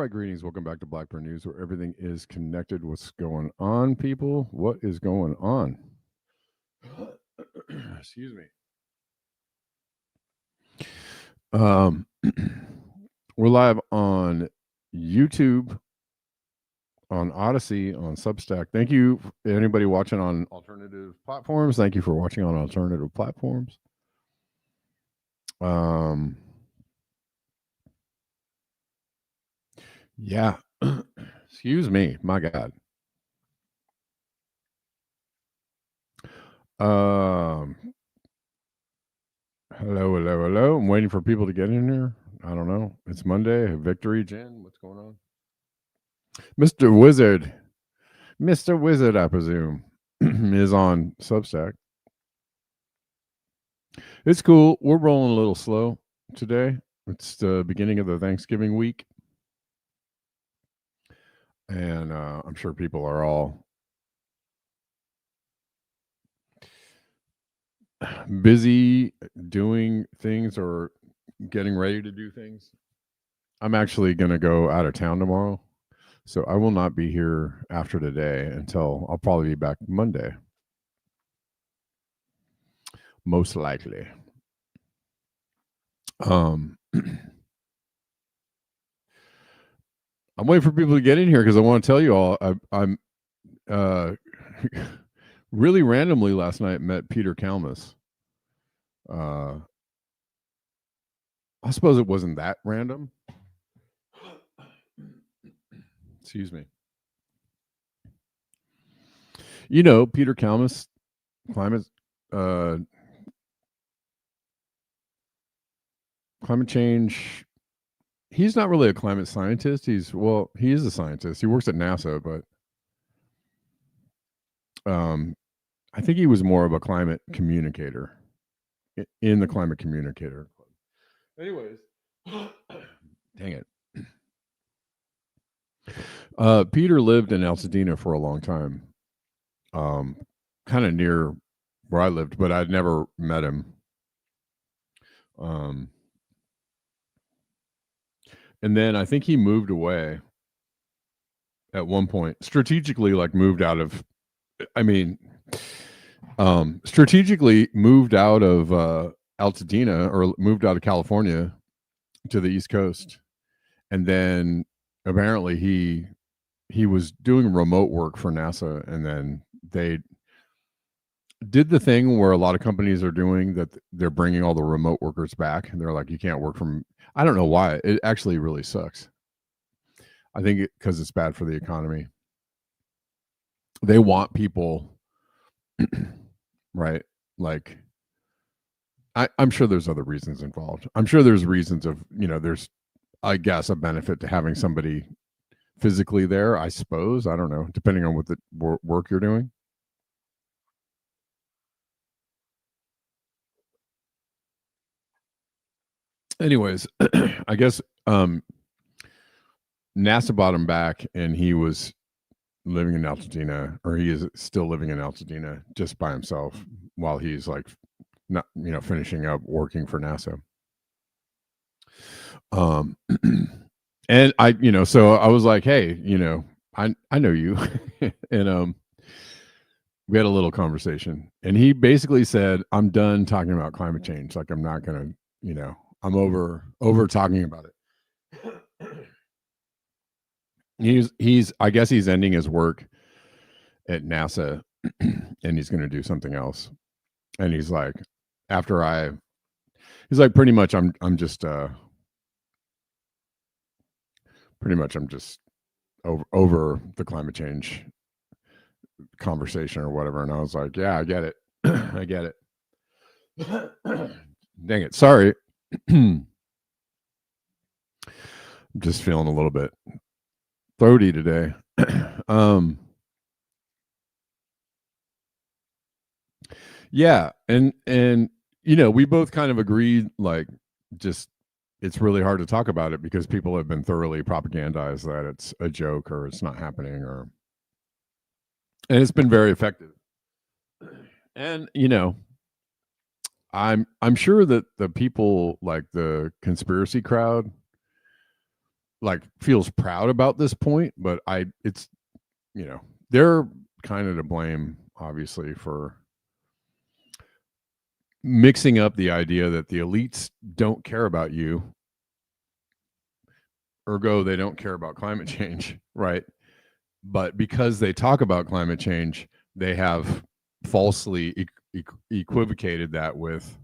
right, greetings. Welcome back to Blackburn News, where everything is connected. What's going on, people? What is going on? Excuse me. We're live on YouTube, on Odyssey, on Substack. Thank you, anybody watching on alternative platforms. Thank you for watching on alternative platforms. Yeah. Excuse me. My God. Hello. I'm waiting for people to get in here. I don't know. It's Monday. Victory, Jen. What's going on? Mr. Wizard. Mr. Wizard, I presume, is on Substack. It's cool. We're rolling a little slow today. It's the beginning of the Thanksgiving week. And I'm sure people are all busy doing things or getting ready to do things. I'm actually going to go out of town tomorrow. So I will not be here after today until I'll probably be back Monday. Most likely. I'm waiting for people to get in here because I want to tell you all I'm really randomly last night met Peter Kalmus. I suppose it wasn't that random. Excuse me. You know, Peter Kalmus, climate change. He's not really a climate scientist. He is a scientist. He works at NASA, but I think he was more of a climate communicator in the climate communicator club. Anyways, dang it. Peter lived in Altadena for a long time, kind of near where I lived, but I'd never met him. And then I think he moved away at one point, strategically, moved out of Altadena, or moved out of California to the East Coast. And then apparently he was doing remote work for NASA, and then they did the thing where a lot of companies are doing, that they're bringing all the remote workers back, and they're like, you can't work from, I don't know why. It actually really sucks. I think because it's bad for the economy. They want people, right? I'm sure there's other reasons involved. I'm sure there's reasons of, there's, I guess, a benefit to having somebody physically there, I suppose. I don't know, depending on what the work you're doing. Anyways, I guess NASA bought him back, and he was living in Altadena, or he is still living in Altadena just by himself while he's not, finishing up working for NASA. And I, so I was like, hey, I know you. And we had a little conversation, and he basically said, I'm done talking about climate change. I'm not gonna, I'm over talking about it. I guess he's ending his work at NASA, and he's going to do something else. And he's like, pretty much I'm just over the climate change conversation or whatever. And I was like, yeah, I get it. I get it. Dang it. Sorry. I'm just feeling a little bit throaty today. Yeah, and we both kind of agreed, it's really hard to talk about it because people have been thoroughly propagandized that it's a joke or it's not happening, and it's been very effective. And I'm sure that the people, like the conspiracy crowd, like feels proud about this point, but it's, they're kind of to blame, obviously, for mixing up the idea that the elites don't care about you, ergo they don't care about climate change, right? But because they talk about climate change, they have falsely equivocated that with,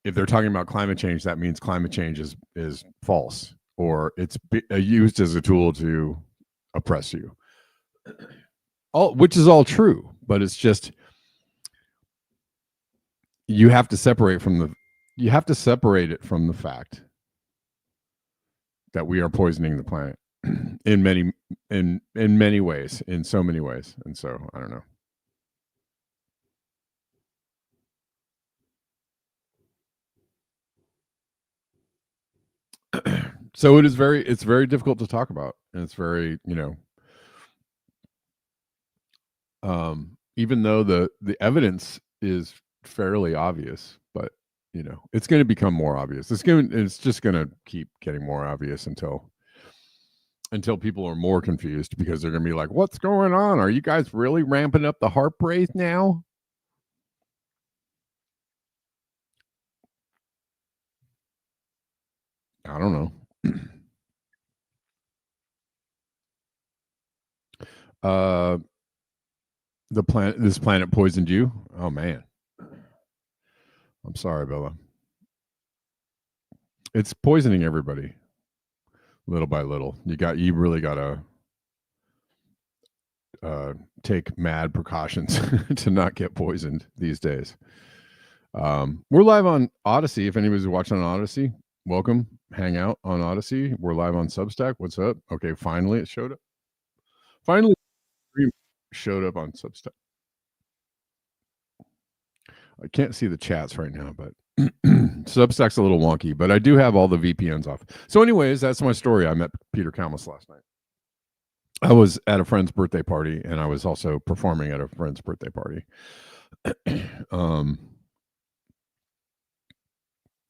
if they're talking about climate change, that means climate change is false, or it's used as a tool to oppress you. Which is all true, but it's just, you have to separate it from the fact that we are poisoning the planet in many ways, in so many ways. And so I don't know. So it's very difficult to talk about, and it's very, even though the evidence is fairly obvious, but it's going to become more obvious. It's just going to keep getting more obvious until people are more confused, because they're going to be like, what's going on? Are you guys really ramping up the heart rate now? I don't know. This planet poisoned you? Oh man. I'm sorry, Bella. It's poisoning everybody little by little. You really got to take mad precautions to not get poisoned these days. We're live on Odyssey. If anybody's watching on Odyssey, welcome. Hang out on Odyssey. We're live on Substack. What's up? Okay, finally it showed up. Finally showed up on Substack. I can't see the chats right now, but Substack's a little wonky, but I do have all the VPNs off. So anyways, that's my story. I met Peter Kalmus last night. I was at a friend's birthday party, and I was also performing at a friend's birthday party.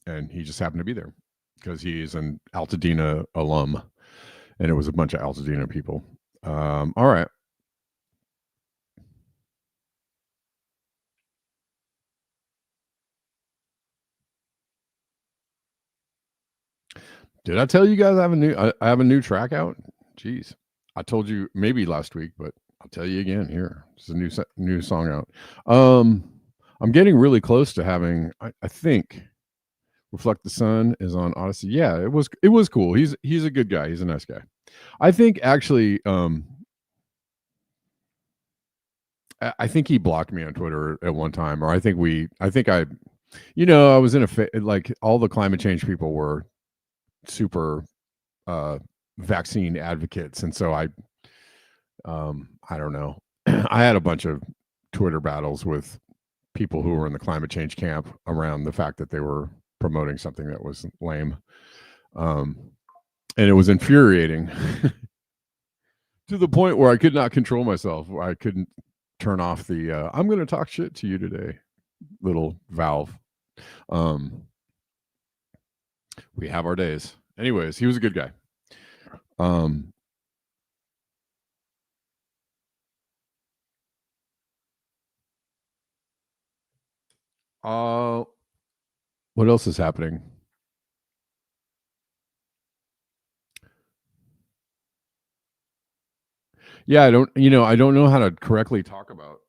And he just happened to be there because he is an Altadena alum, and it was a bunch of Altadena people. All right. Did I tell you guys I have a new track out? Jeez, I told you maybe last week, but I'll tell you again here. It's a new song out. I'm getting really close to having. I think Reflect the Sun is on Odyssey. Yeah, it was cool. He's a good guy. He's a nice guy. I think actually, I think he blocked me on Twitter at one time, or I think I was in like all the climate change people were super vaccine advocates, and so I don't know. I had a bunch of Twitter battles with people who were in the climate change camp around the fact that they were promoting something that was lame, and it was infuriating to the point where I could not control myself. I couldn't turn off the I'm going to talk shit to you today little valve. We have our days. Anyways, he was a good guy. What else is happening? Yeah, I don't know how to correctly talk about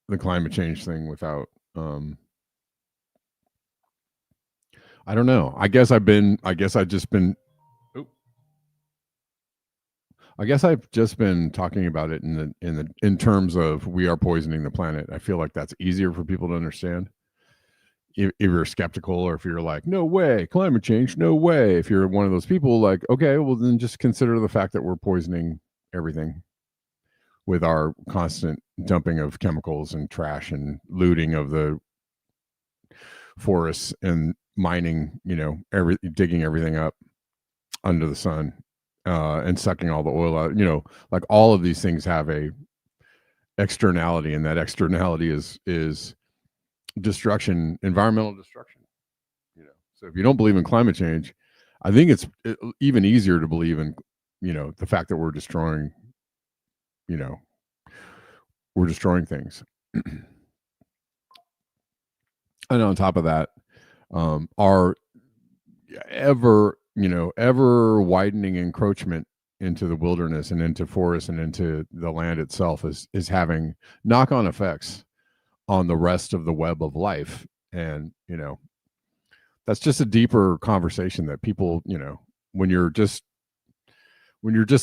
the climate change thing without I don't know. I guess I've just been talking about it in terms of we are poisoning the planet. I feel like that's easier for people to understand. If you're skeptical, or if you're like, no way, climate change, no way. If you're one of those people, like, okay, well then just consider the fact that we're poisoning everything with our constant dumping of chemicals and trash and looting of the forests and mining, digging everything up under the sun, and sucking all the oil out. Like all of these things have a externality, and that externality is destruction, environmental destruction. So if you don't believe in climate change, I think it's even easier to believe in, the fact that we're destroying, you know, we're destroying things. And on top of that, our ever widening encroachment into the wilderness and into forests and into the land itself is having knock-on effects on the rest of the web of life. And that's just a deeper conversation that people, when you're just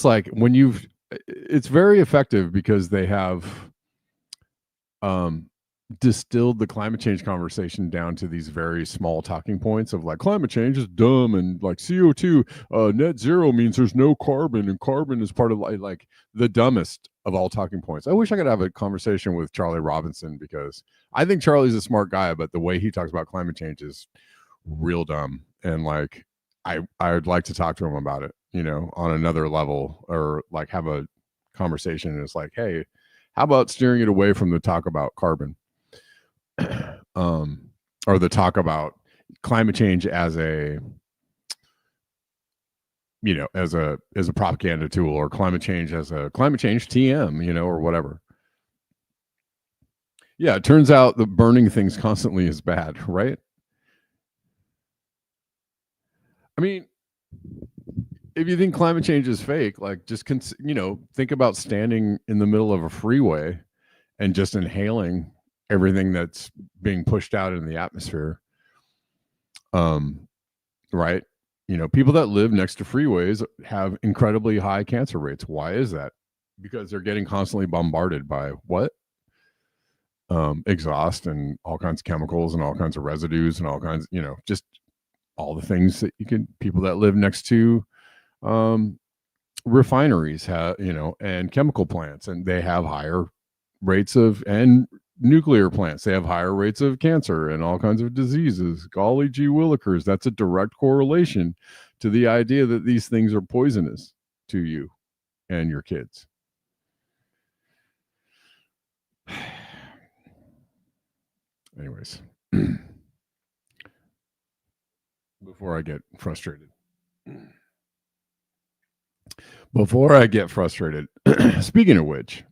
like, it's very effective because they have distilled the climate change conversation down to these very small talking points of like, climate change is dumb, and like CO2 net zero means there's no carbon, and carbon is part of like the dumbest of all talking points. I wish I could have a conversation with Charlie Robinson, because I think Charlie's a smart guy, but the way he talks about climate change is real dumb. And like, I would like to talk to him about it, on another level, or like have a conversation. And it's like, hey, how about steering it away from the talk about carbon, or the talk about climate change as a propaganda tool, or climate change as a climate change TM, or whatever. Yeah, it turns out that burning things constantly is bad, right? I mean, if you think climate change is fake, like, just think about standing in the middle of a freeway and just inhaling everything that's being pushed out in the atmosphere. Right? People that live next to freeways have incredibly high cancer rates. Why is that? Because they're getting constantly bombarded by what? Exhaust and all kinds of chemicals and all kinds of residues and all kinds, just all the things that people that live next to refineries have, and chemical plants, and they have higher rates of, and nuclear plants, they have higher rates of cancer and all kinds of diseases. Golly gee willikers, that's a direct correlation to the idea that these things are poisonous to you and your kids. Anyways, before I get frustrated, speaking of which,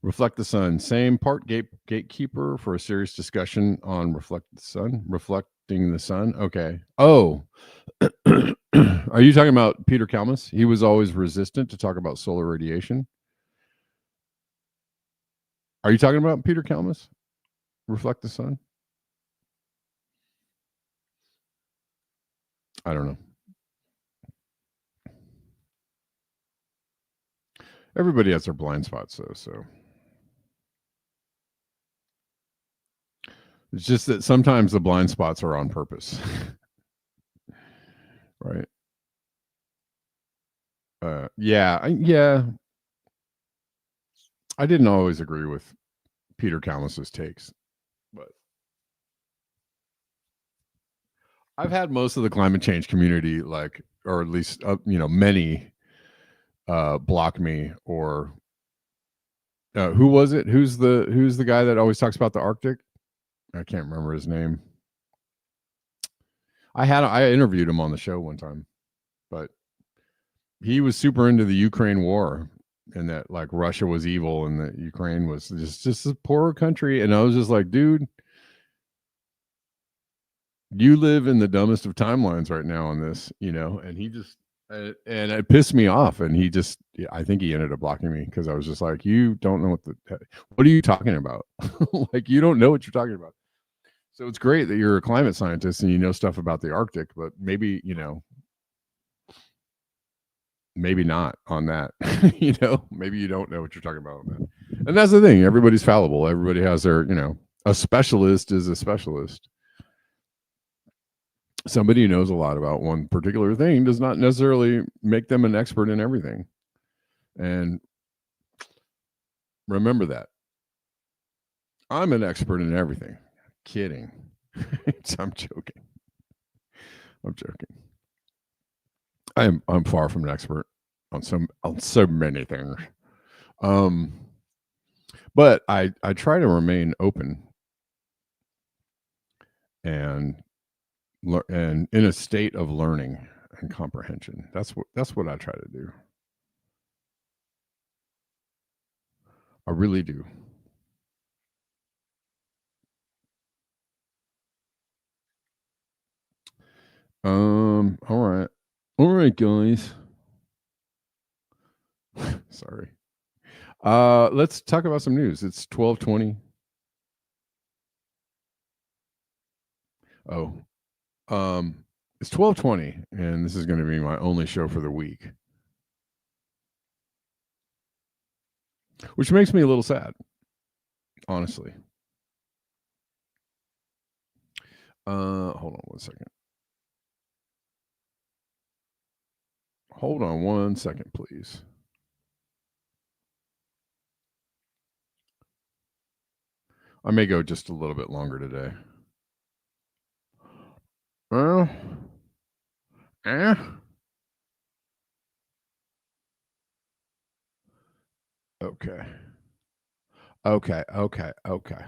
Reflect the Sun, same part gatekeeper for a serious discussion on reflecting the sun. Okay. Oh, are you talking about Peter Kalmus? He was always resistant to talk about solar radiation. Are you talking about Peter Kalmus? Reflect the Sun? I don't know. Everybody has their blind spots, though, so it's just that sometimes the blind spots are on purpose. Right? Yeah. I didn't always agree with Peter Kalmus's takes, but I've had most of the climate change community, like, or at least many block me, or who was it? Who's the guy that always talks about the Arctic? I can't remember his name. I interviewed him on the show one time, but he was super into the Ukraine war, and that like Russia was evil and that Ukraine was just a poor country. And I was just like, dude, you live in the dumbest of timelines right now on this, and he just, and it pissed me off. And I think he ended up blocking me, because I was just like, you don't know what are you talking about? Like, you don't know what you're talking about. So it's great that you're a climate scientist and you know stuff about the Arctic, but maybe, maybe not on that. Maybe you don't know what you're talking about on that. And that's the thing. Everybody's fallible. Everybody has their, a specialist is a specialist. Somebody who knows a lot about one particular thing does not necessarily make them an expert in everything. And remember that. I'm an expert in everything. Kidding. I'm joking. I'm far from an expert on so many things. But I try to remain open and and in a state of learning and comprehension. That's what I try to do. I really do. All right, guys. Sorry. Let's talk about some news. It's 12:20. Oh, it's 12:20, and this is going to be my only show for the week, which makes me a little sad, honestly. Hold on 1 second. Hold on 1 second, please. I may go just a little bit longer today. Well, eh. Okay. Okay. Okay. Okay.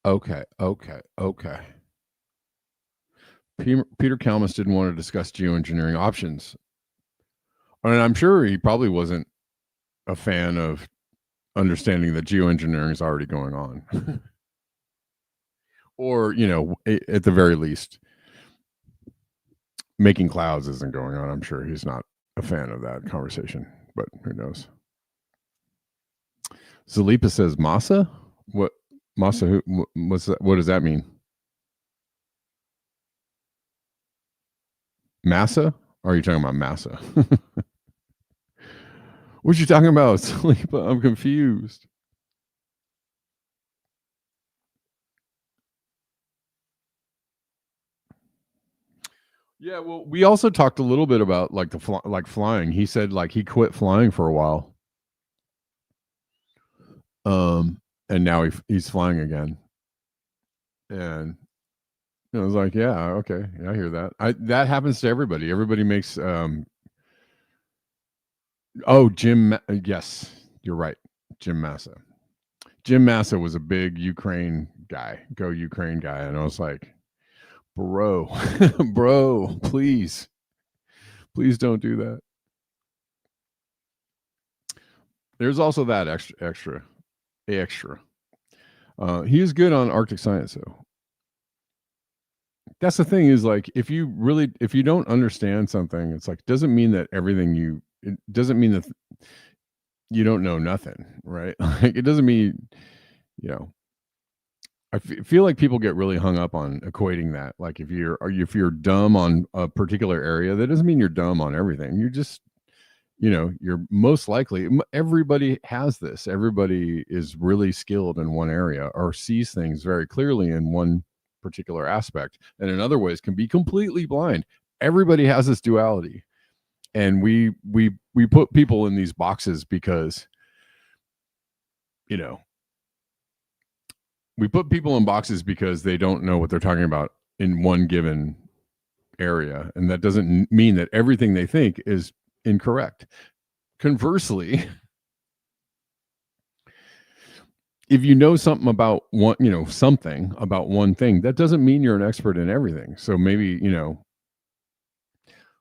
Okay. Okay. Okay. Peter Kalmus didn't want to discuss geoengineering options. And I'm sure he probably wasn't a fan of understanding that geoengineering is already going on. Or, at the very least, making clouds isn't going on. I'm sure he's not a fan of that conversation, but who knows? Zalipa says masa. What masa? What's that? What does that mean? Massa? Or are you talking about massa? What you talking about, Zalipa? I'm confused. Yeah, well, we also talked a little bit about like flying. He said like he quit flying for a while, and now he's flying again. And I was like, yeah, okay, yeah, I hear that. That happens to everybody. Everybody makes. Oh, yes, you're right, Jim Massa. Jim Massa was a big Ukraine guy, go Ukraine guy, and I was like, bro, bro, please don't do that. There's also that extra. He is good on Arctic science, though. That's the thing is like if you don't understand something, it's like doesn't mean that it doesn't mean that you don't know nothing, right? Like it doesn't mean you know. Feel like people get really hung up on equating that. Like if you're dumb on a particular area, that doesn't mean you're dumb on everything. You're just you're most likely everybody has this. Everybody is really skilled in one area or sees things very clearly in one particular aspect, and in other ways can be completely blind. Everybody has this duality, and we put people in these boxes because you know we put people in boxes because they don't know what they're talking about in one given area, and that doesn't mean that everything they think is incorrect. Conversely, if you know something about something about one thing, that doesn't mean you're an expert in everything. So maybe,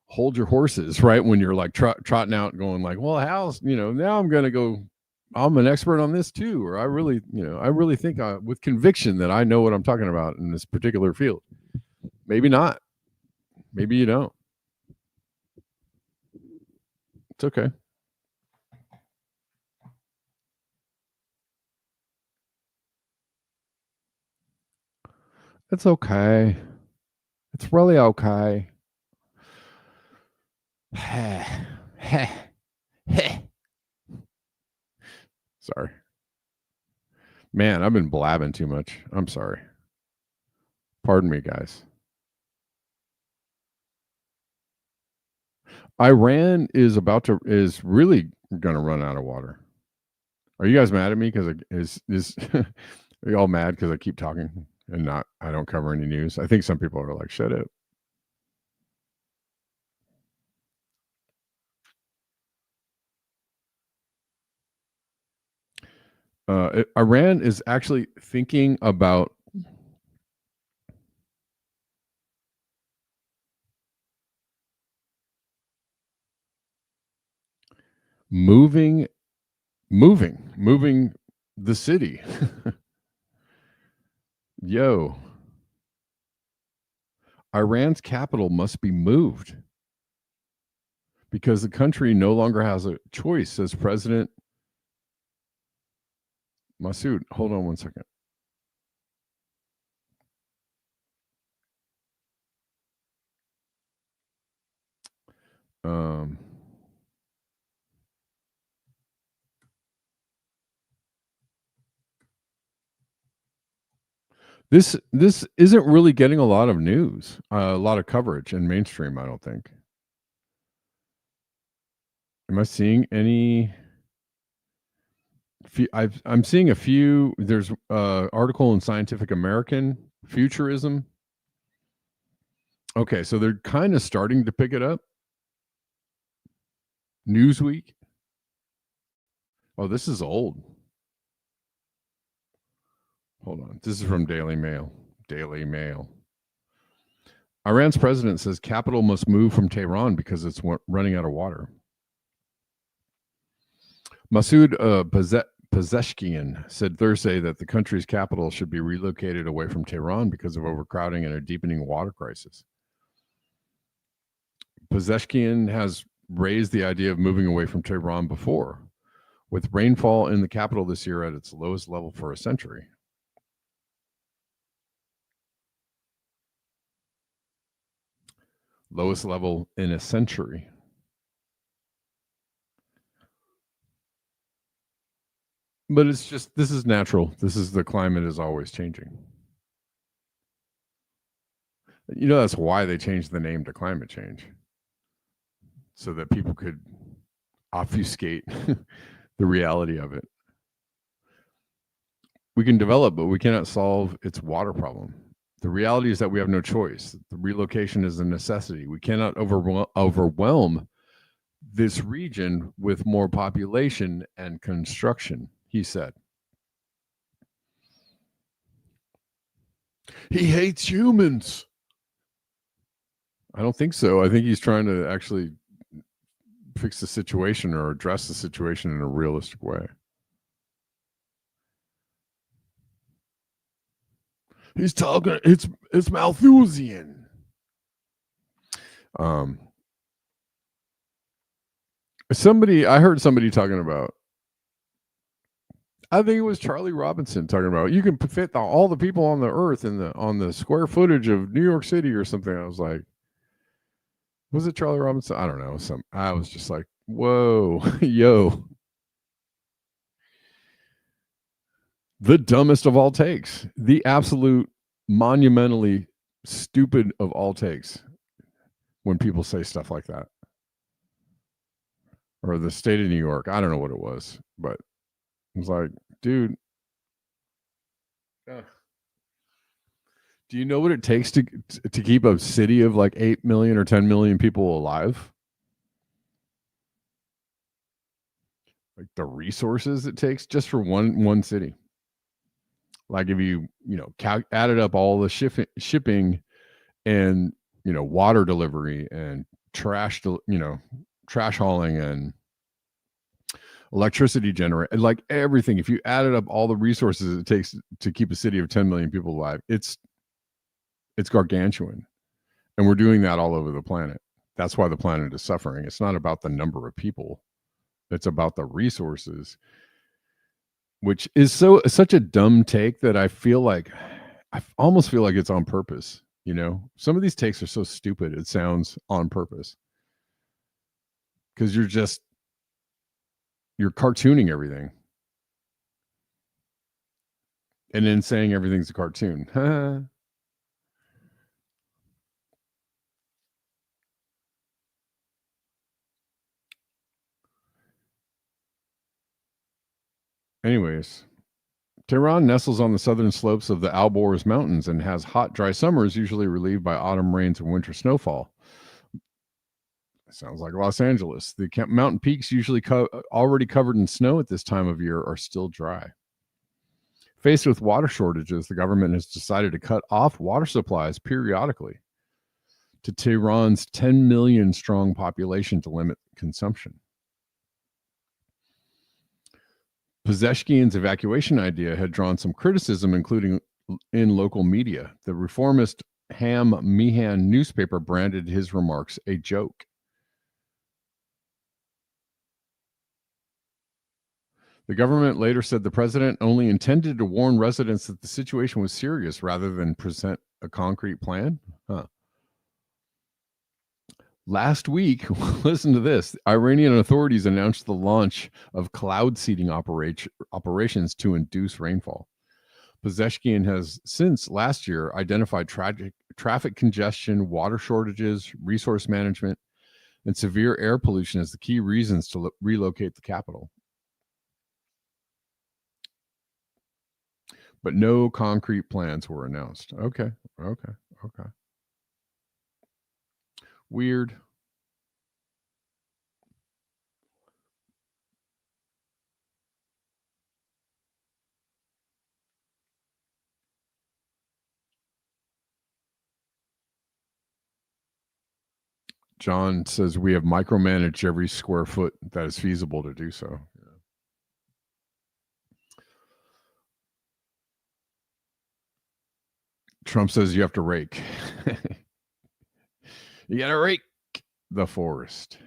hold your horses, right? When you're like trotting out going like, well, how's, now I'm going to go, I'm an expert on this too. Or I really think with conviction that I know what I'm talking about in this particular field. Maybe not. Maybe you don't. It's okay. It's okay. It's really okay. Sorry. Man, I've been blabbing too much. I'm sorry. Pardon me, guys. Iran is really going to run out of water. Are you guys mad at me because is are you all mad because I keep talking and I don't cover any news? I think some people are like, shut up. Iran is actually thinking about moving the city. Yo, Iran's capital must be moved because the country no longer has a choice, says President Masoud. Hold on one second. Um, this isn't really getting a lot of news, a lot of coverage in mainstream, I don't think. Am I seeing any? I'm seeing a few. There's article in Scientific American, futurism. Okay, so they're kind of starting to pick it up. Newsweek. Oh, this is old. Hold on. This is from Daily Mail. Daily Mail. Iran's president says capital must move from Tehran because it's running out of water. Masoud Pezeshkian said Thursday that the country's capital should be relocated away from Tehran because of overcrowding and a deepening water crisis. Pezeshkian has raised the idea of moving away from Tehran before, with rainfall in the capital this year at its lowest level for a century. Lowest level in a century. But it's just, this is natural. This is, the climate is always changing. You know, that's why they changed the name to climate change, so that people could obfuscate the reality of it. We can develop, but we cannot solve its water problem. The reality is that we have no choice. The relocation is a necessity. We cannot overwhelm this region with more population and construction, he said. He hates humans. I don't think so. I think he's trying to actually fix the situation or address the situation in a realistic way. He's talking, it's Malthusian. I heard somebody talking about, I think it was Charlie Robinson talking about, you can fit all the people on the earth on the square footage of New York City or something. I was like, was it Charlie Robinson? I don't know. I was just like, whoa, yo. The dumbest of all takes. The absolute monumentally stupid of all takes when people say stuff like that. Or the state of New York. I don't know what it was, but it was like, dude. Do you know what it takes to keep a city of like 8 million or 10 million people alive? Like the resources it takes just for one city. Like if you added up all the shipping and water delivery and trash hauling and electricity generate, like everything, if you added up all the resources it takes to keep a city of 10 million people alive, it's gargantuan. And we're doing that all over the planet. That's why the planet is suffering. It's not about the number of people. It's about the resources, which is such a dumb take that I almost feel like it's on purpose. Some of these takes are so stupid. It sounds on purpose because you're cartooning everything and then saying everything's a cartoon. Anyways, Tehran nestles on the southern slopes of the Alborz Mountains and has hot, dry summers, usually relieved by autumn rains and winter snowfall. Sounds like Los Angeles. The mountain peaks, usually already covered in snow at this time of year, are still dry. Faced with water shortages, the government has decided to cut off water supplies periodically to Tehran's 10 million strong population to limit consumption. Pezeshkian's evacuation idea had drawn some criticism, including in local media. The reformist Ham Meehan newspaper branded his remarks a joke. The government later said the president only intended to warn residents that the situation was serious rather than present a concrete plan. Last week, listen to this, Iranian authorities announced the launch of cloud seeding operations to induce rainfall. Pezeshkian has since last year identified traffic congestion, water shortages, resource management, and severe air pollution as the key reasons to relocate the capital. But no concrete plans were announced. Okay. Weird. John says we have micromanaged every square foot that is feasible to do so. Trump says you have to rake. You got to rake the forest.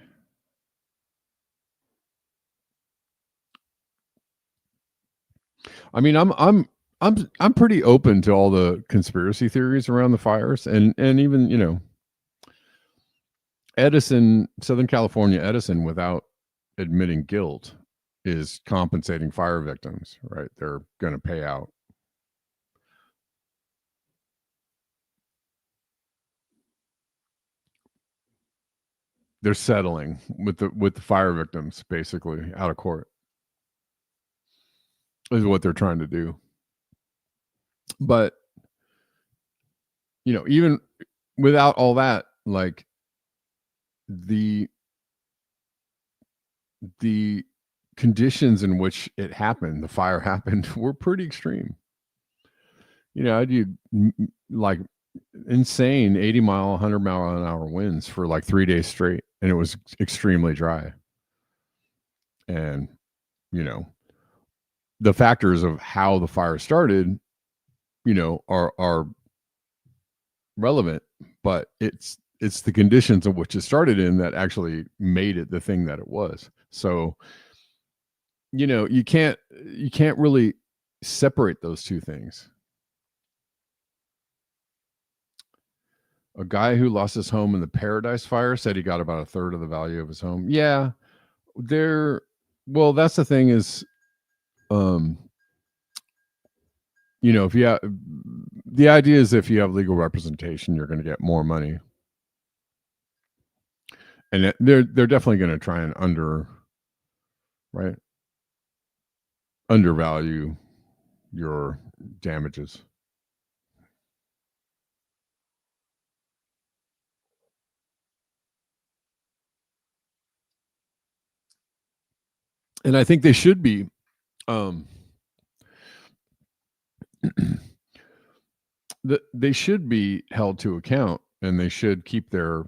I mean, I'm pretty open to all the conspiracy theories around the fires, and even Edison, Southern California Edison, without admitting guilt, is compensating fire victims. Right? They're going to pay out. They're settling with the fire victims, basically out of court. Is what they're trying to do. But even without all that, like the conditions in which it happened, the fire happened, were pretty extreme. I did like insane 80-mile, 100-mile-an-hour winds for like 3 days straight, and it was extremely dry. And the factors of how the fire started, are relevant, but it's the conditions in which it started in that actually made it the thing that it was. So, you can't really separate those two things. A guy who lost his home in the Paradise Fire said he got about a third of the value of his home. Yeah, well, that's the thing is, if you have, the idea is if you have legal representation, you're going to get more money. And they're definitely going to try and undervalue your damages. And I think they should be they should be held to account, and they should keep their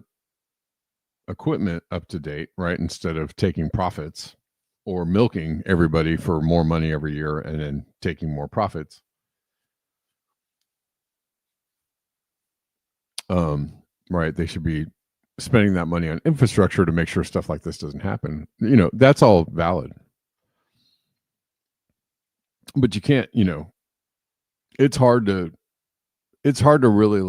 equipment up to date, right? Instead of taking profits or milking everybody for more money every year and then taking more profits. Right. They should be spending that money on infrastructure to make sure stuff like this doesn't happen. That's all valid. But you can't, it's hard to really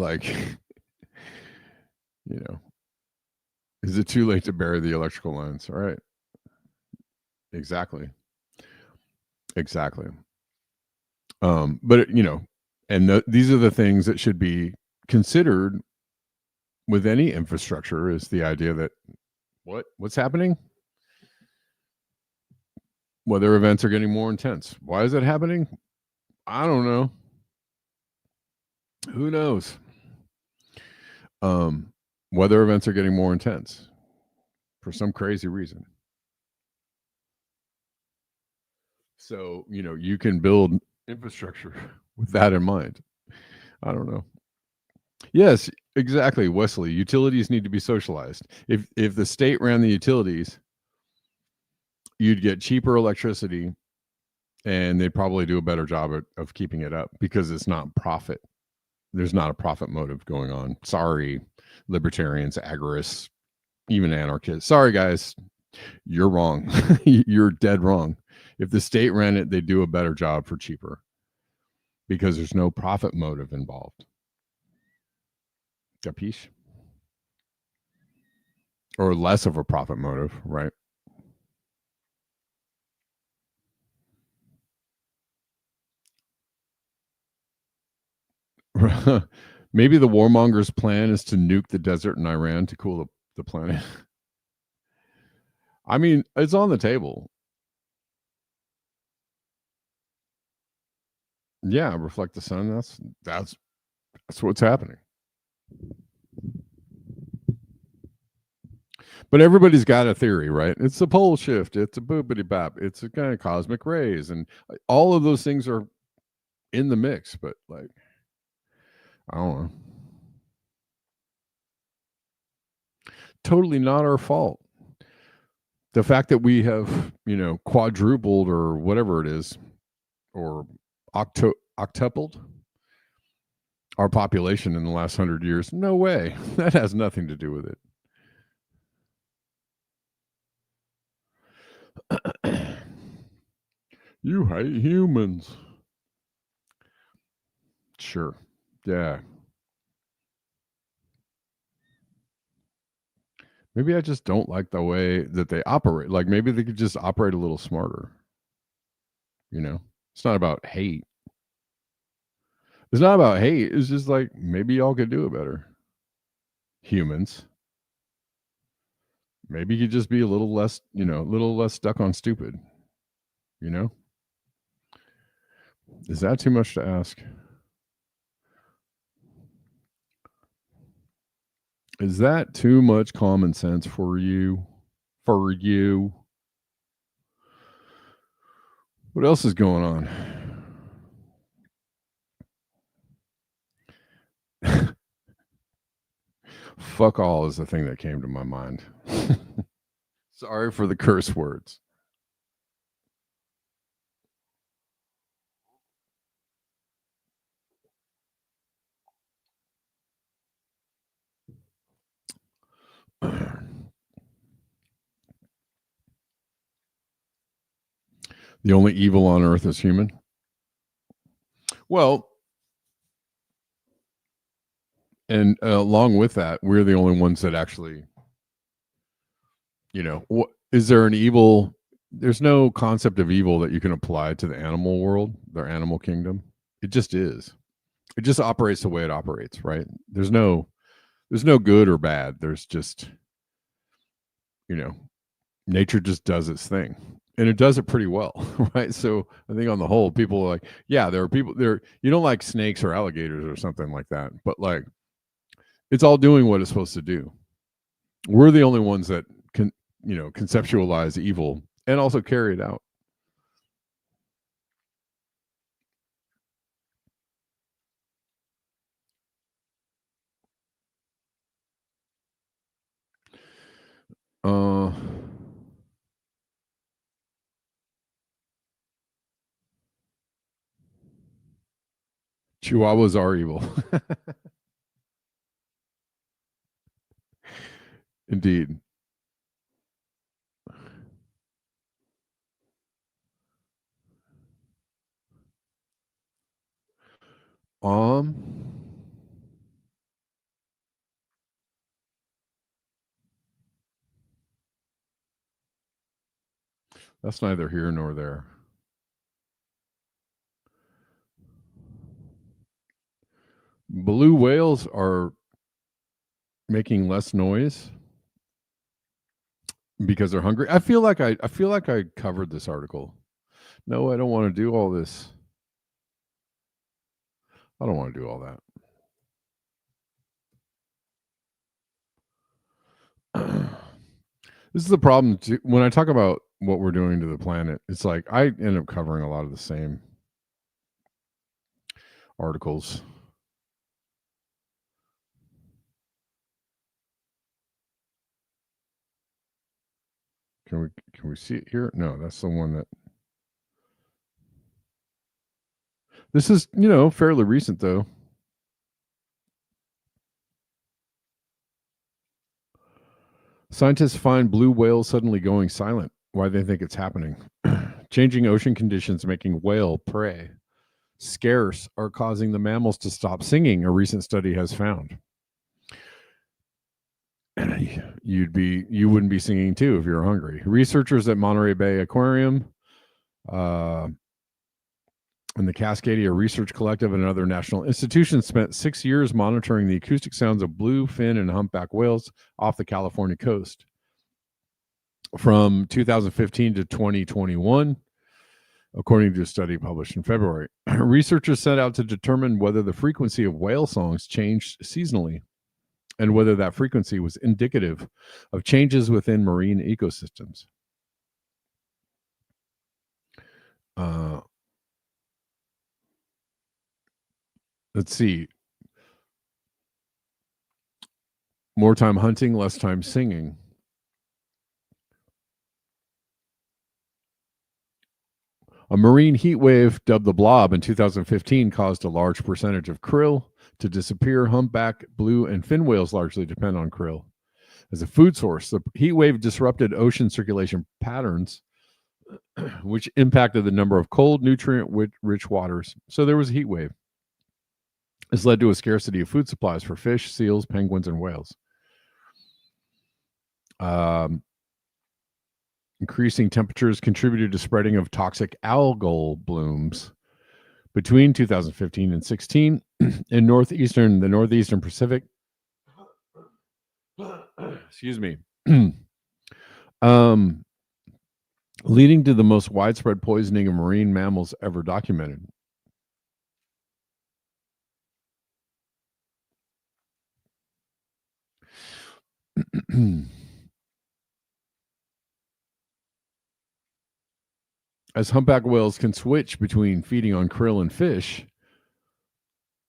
is it too late to bury the electrical lines? All right. Exactly. But and these are the things that should be considered with any infrastructure, is the idea that what's happening? Weather events are getting more intense. Why is that happening? I don't know. Who knows? Weather events are getting more intense for some crazy reason. So, you can build infrastructure with that in mind. I don't know. Yes, exactly, Wesley. Utilities need to be socialized. If the state ran the utilities, you'd get cheaper electricity and they'd probably do a better job of keeping it up because it's not profit. There's not a profit motive going on. Sorry, libertarians, agorists, even anarchists. Sorry, guys, you're wrong. You're dead wrong. If the state ran it, they'd do a better job for cheaper because there's no profit motive involved. Capiche? Or less of a profit motive, right? Maybe the warmonger's plan is to nuke the desert in Iran to cool the planet. I mean, it's on the table. Yeah, reflect the sun. That's what's happening. But everybody's got a theory, right? It's a pole shift. It's a boopity bop. It's a kind of cosmic rays, and all of those things are in the mix. But like, I don't know. Totally not our fault. The fact that we have, quadrupled or whatever it is, or octupled our population in the last 100 years. No way. That has nothing to do with it. You hate humans. Sure. Yeah. Maybe I just don't like the way that they operate. Like maybe they could just operate a little smarter. It's not about hate. It's not about hate. It's just like maybe y'all could do it better. Humans. Maybe you could just be a little less, a little less stuck on stupid. You know? Is that too much to ask? Is that too much common sense for you? For you? What else is going on? Fuck all is the thing that came to my mind. Sorry for the curse words. The only evil on earth is human. Well, and along with that, we're the only ones that actually, is there an evil? There's no concept of evil that you can apply to the animal world, their animal kingdom. It just is. It just operates the way it operates, right? There's no good or bad. There's just, you know, nature just does its thing. And it does it pretty well, right? So I think on the whole, people are like, yeah, there are people there. You don't like snakes or alligators or something like that, but like it's all doing what it's supposed to do. We're the only ones that can, conceptualize evil and also carry it out. Uh, Chihuahuas are evil. Indeed. Um, that's neither here nor there. Blue whales are making less noise because they're hungry. I feel like I covered this article. No, I don't want to do all this. I don't want to do all that. This is the problem too. When I talk about what we're doing to the planet, it's like I end up covering a lot of the same articles. Can we see it here? No, that's the one that This is, fairly recent though. Scientists find blue whales suddenly going silent. Why they think it's happening? Changing ocean conditions making whale prey scarce are causing the mammals to stop singing, a recent study has found. You wouldn't be singing too if you're hungry. Researchers at Monterey Bay Aquarium and the Cascadia Research Collective and other national institutions spent 6 years monitoring the acoustic sounds of blue fin and humpback whales off the California coast. From 2015 to 2021, according to a study published in February, researchers set out to determine whether the frequency of whale songs changed seasonally and whether that frequency was indicative of changes within marine ecosystems. Let's see. More time hunting, less time singing. A marine heat wave dubbed the Blob in 2015 caused a large percentage of krill to disappear. Humpback, blue, and fin whales largely depend on krill as a food source. The heat wave disrupted ocean circulation patterns, which impacted the number of cold, nutrient-rich waters. So there was a heat wave. This led to a scarcity of food supplies for fish, seals, penguins, and whales. Increasing temperatures contributed to spreading of toxic algal blooms between 2015 and 16 in the northeastern Pacific. Excuse me. Leading to the most widespread poisoning of marine mammals ever documented. As humpback whales can switch between feeding on krill and fish,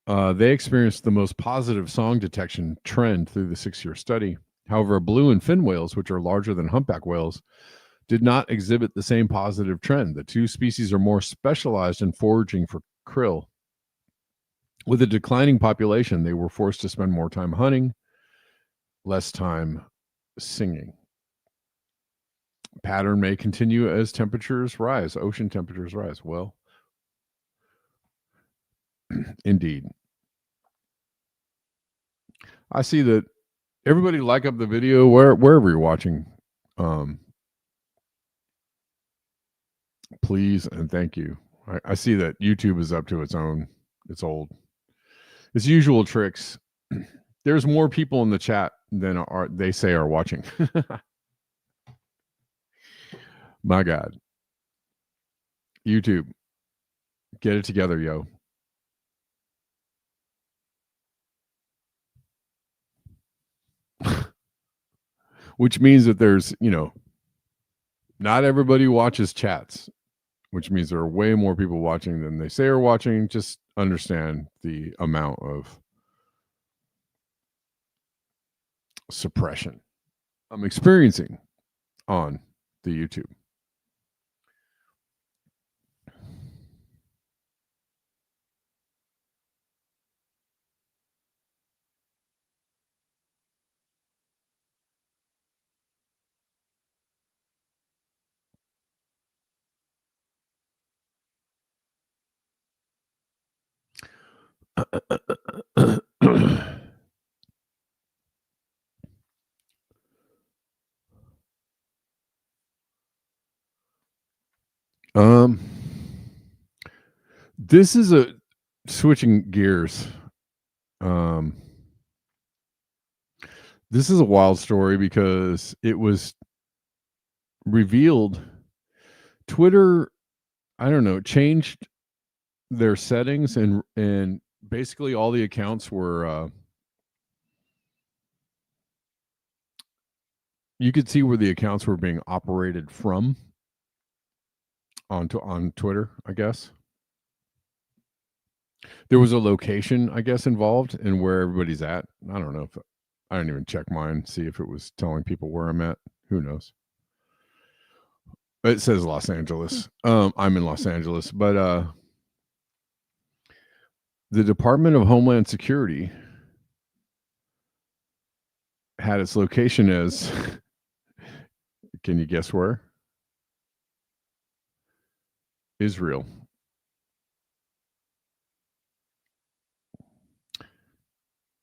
they experienced the most positive song detection trend through the 6-year study. However, blue and fin whales, which are larger than humpback whales, did not exhibit the same positive trend. The two species are more specialized in foraging for krill. With a declining population, they were forced to spend more time hunting, less time singing. Pattern may continue as temperatures rise, ocean temperatures rise. Well, indeed. I see that everybody like up the video wherever you're watching. Please and thank you. I see that YouTube is up to its own. It's old. Its usual tricks. There's more people in the chat than they say are watching. My God. YouTube. Get it together, yo. Which means that there's, not everybody watches chats, which means there are way more people watching than they say are watching. Just understand the amount of suppression I'm experiencing on the YouTube. This is a switching gears. This is a wild story because it was revealed Twitter, I don't know, changed their settings and basically all the accounts were you could see where the accounts were being operated from on Twitter, I guess. There was a location, I guess, involved in where everybody's at. I don't know if I didn't even check mine, see if it was telling people where I'm at. Who knows? It says Los Angeles. I'm in Los Angeles, but The Department of Homeland Security had its location as can you guess where? Israel.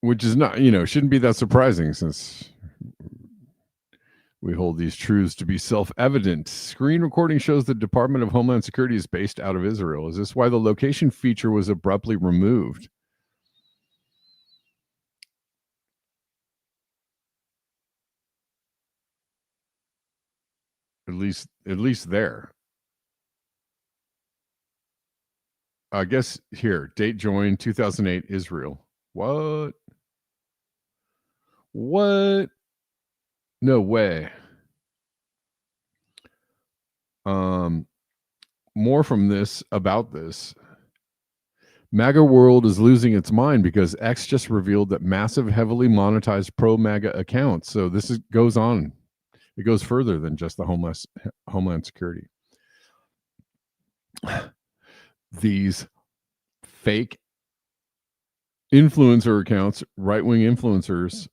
Which is not, shouldn't be that surprising since we hold these truths to be self-evident. Screen recording shows the Department of Homeland Security is based out of Israel. Is this why the location feature was abruptly removed? At least there. I guess here, date joined 2008 Israel. What? What? No way. More from this about this. MAGA world is losing its mind because X just revealed that massive, heavily monetized pro MAGA accounts. So goes on. It goes further than just the Homeland Security. These fake influencer accounts, right-wing influencers,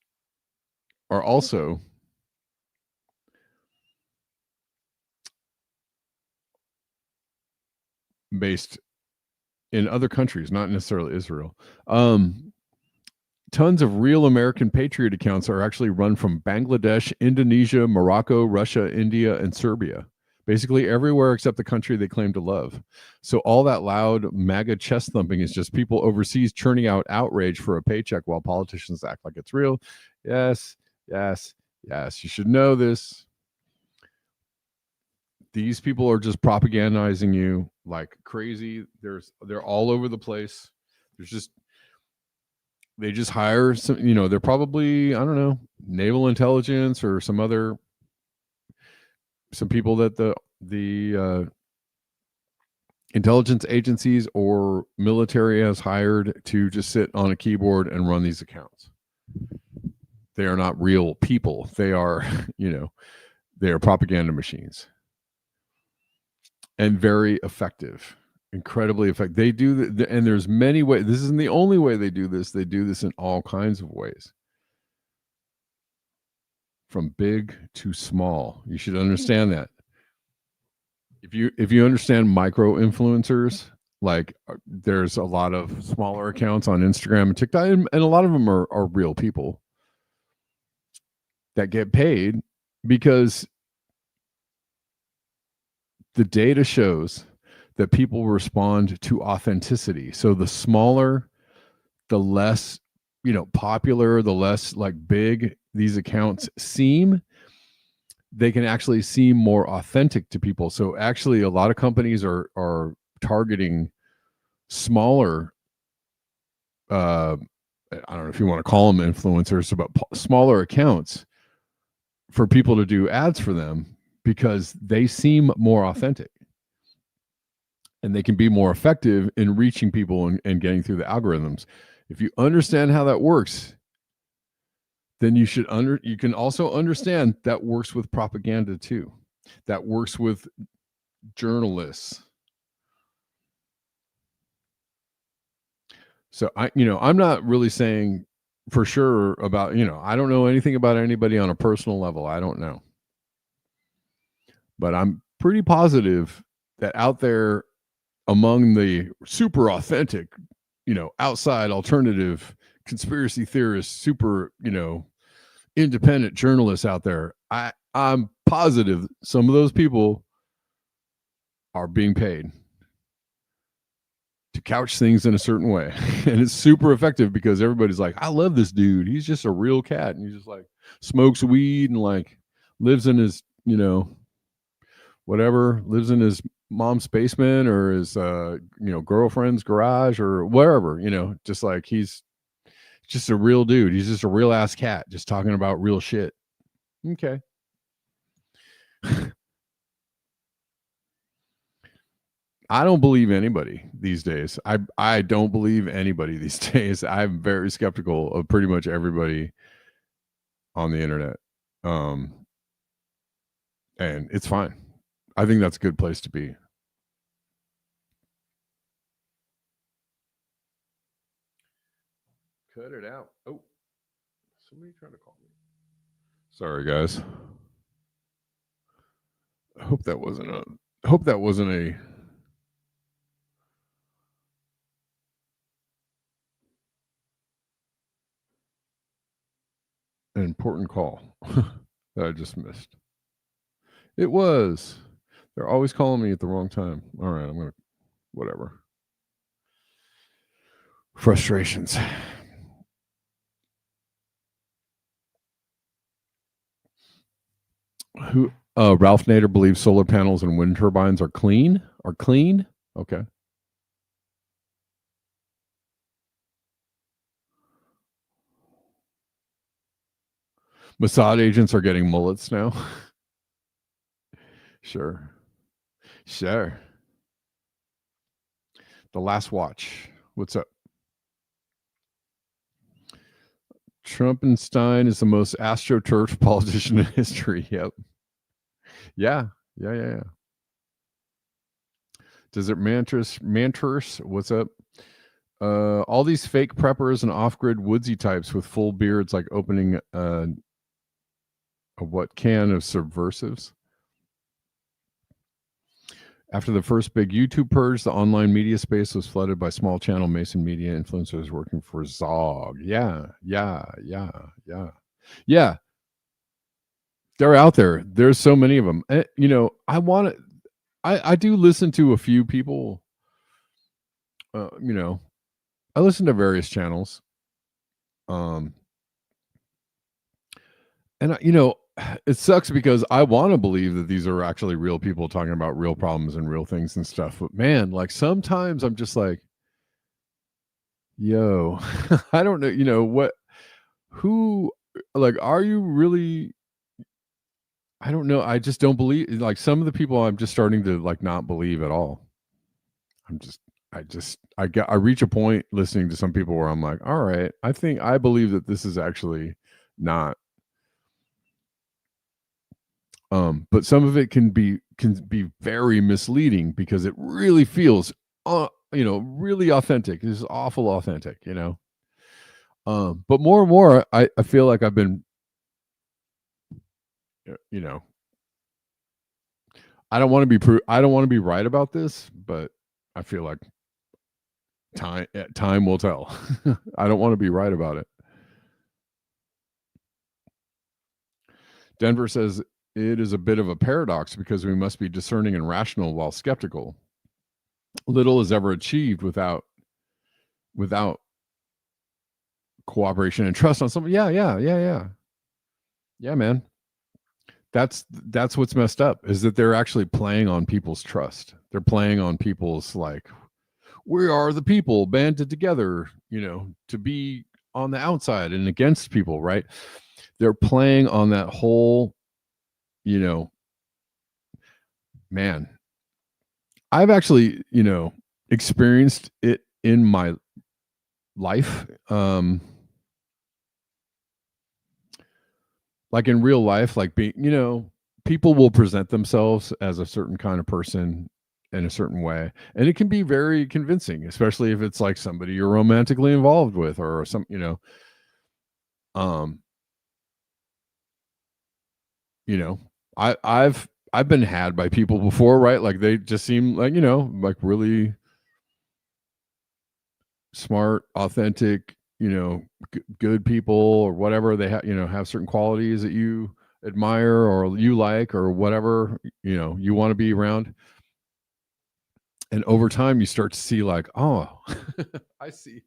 are also based in other countries, not necessarily Israel. Tons of real American Patriot accounts are actually run from Bangladesh, Indonesia, Morocco, Russia, India, and Serbia. Basically everywhere except the country they claim to love. So all that loud MAGA chest thumping is just people overseas churning out outrage for a paycheck while politicians act like it's real. Yes, yes, yes. You should know this. These people are just propagandizing you like crazy. They're all over the place. They just hire some, they're probably, I don't know, naval intelligence or some people that the intelligence agencies or military has hired to just sit on a keyboard and run these accounts. They are not real people. They are, they are propaganda machines. And very effective, incredibly effective. They do, and there's many ways. This isn't the only way they do this. They do this in all kinds of ways, from big to small. You should understand that. If you understand micro influencers, like there's a lot of smaller accounts on Instagram and TikTok, and a lot of them are real people that get paid because the data shows that people respond to authenticity. So the smaller, the less, popular, the less like big these accounts seem, they can actually seem more authentic to people. So actually a lot of companies are targeting smaller, I don't know if you want to call them influencers, but smaller accounts for people to do ads for them because they seem more authentic and they can be more effective in reaching people and getting through the algorithms. If you understand how that works, then you can also understand that works with propaganda too. That works with journalists. So I'm not really saying for sure about, I don't know anything about anybody on a personal level. I don't know. But I'm pretty positive that out there among the super authentic, outside alternative conspiracy theorists, super, independent journalists out there, I'm positive some of those people are being paid to couch things in a certain way. And it's super effective because everybody's like, I love this dude. He's just a real cat. And he just like smokes weed and like lives in his, whatever, lives in his mom's basement or his girlfriend's garage or wherever, just like he's just a real dude. He's just a real ass cat just talking about real shit. Okay. I don't believe anybody these days. I don't believe anybody these days. I'm very skeptical of pretty much everybody on the internet. And it's fine. I think that's a good place to be. Cut it out. Oh, somebody trying to call me. Sorry, guys. I hope that wasn't a an important call that I just missed. It was. They're always calling me at the wrong time. All right, I'm gonna whatever. Frustrations. Who? Ralph Nader believes solar panels and wind turbines are clean. Are clean? Okay. Mossad agents are getting mullets now. Sure. Sure. The Last Watch. What's up? Trumpenstein is the most astroturf politician in history. Yep. Yeah. Desert Manters. What's up? All these fake preppers and off-grid woodsy types with full beards, like opening a what can of subversives. After the first big YouTube purge, the online media space was flooded by small channel Mason media influencers working for Zog. Yeah. They're out there. There's so many of them. I do listen to a few people. I listen to various channels. And it sucks because I want to believe that these are actually real people talking about real problems and real things and stuff. But man, like sometimes I'm just like, yo, I don't know, who, like, are you really? I don't know. I just don't believe, like, some of the people I'm just starting to like not believe at all. I reach a point listening to some people where I'm like, all right, I believe that this is actually not. But some of it can be very misleading because it really feels really authentic. This is awful authentic, but more and more I feel like I've been I don't want to be right about this, but I feel like time will tell. I don't want to be right about it. Denver says it is a bit of a paradox because we must be discerning and rational while skeptical. Little is ever achieved without cooperation and trust on someone. Yeah, man. That's what's messed up, is that they're actually playing on people's trust. They're playing on people's, like, we are the people banded together, to be on the outside and against people, right? They're playing on that whole, man. I've actually, experienced it in my life. Like in real life, like people will present themselves as a certain kind of person in a certain way, and it can be very convincing, especially if it's like somebody you're romantically involved with or some, I've been had by people before, right? Like they just seem like, like really smart, authentic, good people or whatever. They have certain qualities that you admire or you like or whatever, you want to be around. And over time you start to see like, oh, I see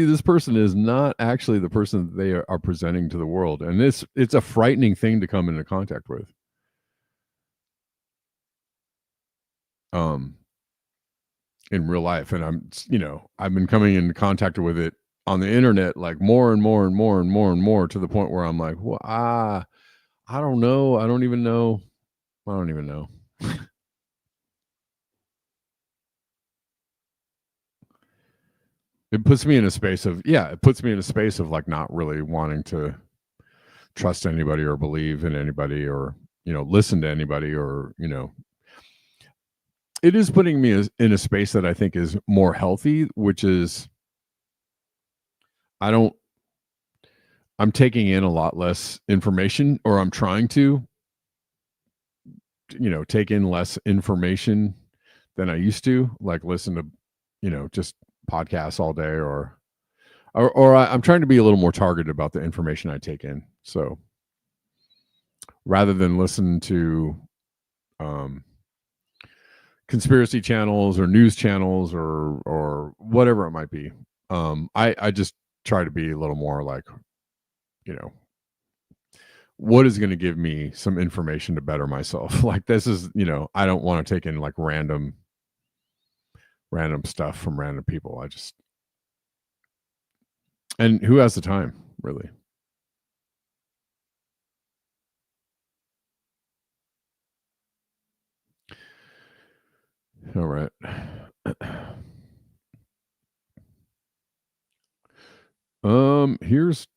this person is not actually the person that they are presenting to the world. And it's a frightening thing to come into contact with. In real life. And I've been coming into contact with it on the internet, like more and more and more and more and more, to the point where I'm like, well, I don't know. I don't even know. It puts me in a space of like not really wanting to trust anybody or believe in anybody or, listen to anybody or, it is putting me in a space that I think is more healthy, which is I'm taking in a lot less information, or I'm trying to, take in less information than I used to, like listen to, just podcasts all day, or I'm trying to be a little more targeted about the information I take in. So rather than listen to conspiracy channels or news channels or whatever it might be, I just try to be a little more like, what is going to give me some information to better myself. Like this is, I don't want to take in like random stuff from random people. And who has the time, really? All right. Here's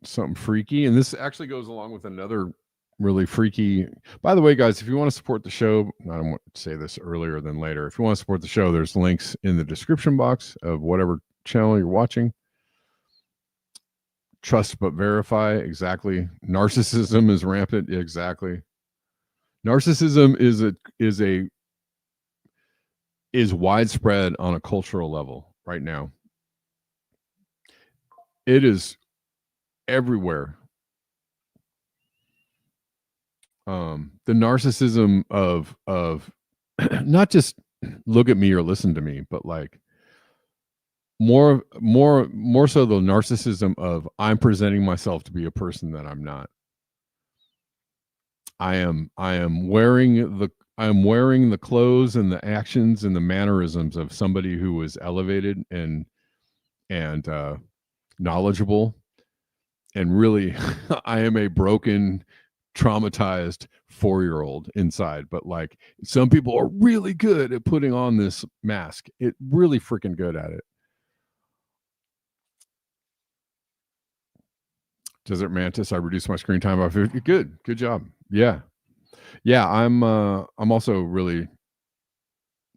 something freaky, and this actually goes along with another really freaky. By the way, guys, if you want to support the show, I don't want to say this earlier than later. If you want to support the show, there's links in the description box of whatever channel you're watching. Trust but verify, exactly. Narcissism is rampant, exactly. Narcissism is widespread on a cultural level right now. It is everywhere. The narcissism of not just look at me or listen to me, but like more so the narcissism of I'm presenting myself to be a person that I'm not. I am wearing the clothes and the actions and the mannerisms of somebody who was elevated and knowledgeable, and really I am a broken, traumatized 4-year-old inside. But like some people are really good at putting on this mask. It really freaking good at it. Desert Mantis, I reduced my screen time by 50. Good job. Yeah. I'm also really